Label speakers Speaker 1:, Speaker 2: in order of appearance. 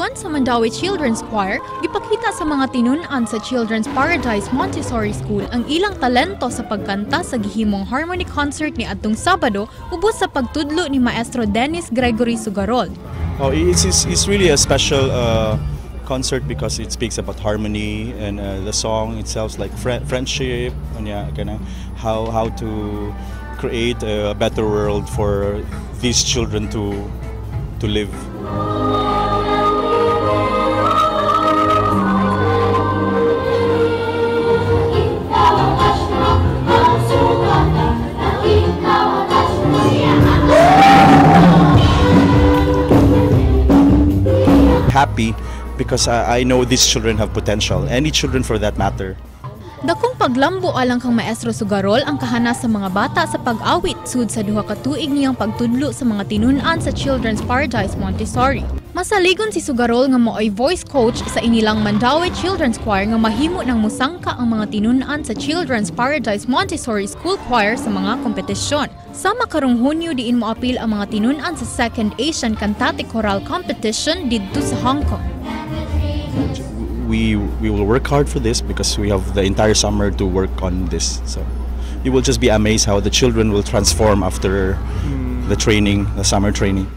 Speaker 1: Katuyugan sa Mandaue Children's Choir, gipakita sa mga tinun-an sa Children's Paradise Montessori School ang ilang talento sa pagkanta sa gihimong harmony concert ni adtong Sabado ubos sa pagtudlo ni Maestro Dennis Gregory Sugarol.
Speaker 2: Oh, it's really a special concert because it speaks about harmony and the song itself like friendship and how to create a better world for these children to live. Happy because I know these children have potential, any children for that matter.
Speaker 1: Dakong paglambo alang kang Maestro Sugarol ang kahanas sa mga bata sa pag-awit sud sa duha ka tuig niyang pagtudlo sa mga tinun-an sa Children's Paradise Montessori. Masaligon si Sugarol nga mo'y voice coach sa inilang Mandaue Children's Choir nga mahimo nang musangka ang mga tinun-an sa Children's Paradise Montessori School Choir sa mga kompetisyon. Sa makarong Hunyo diin moapil ang mga tinun-an sa Second Asian Cantate Choral Competition didto sa Hong Kong.
Speaker 2: We will work hard for this because we have the entire summer to work on this. So you will just be amazed how the children will transform after the training, the summer training.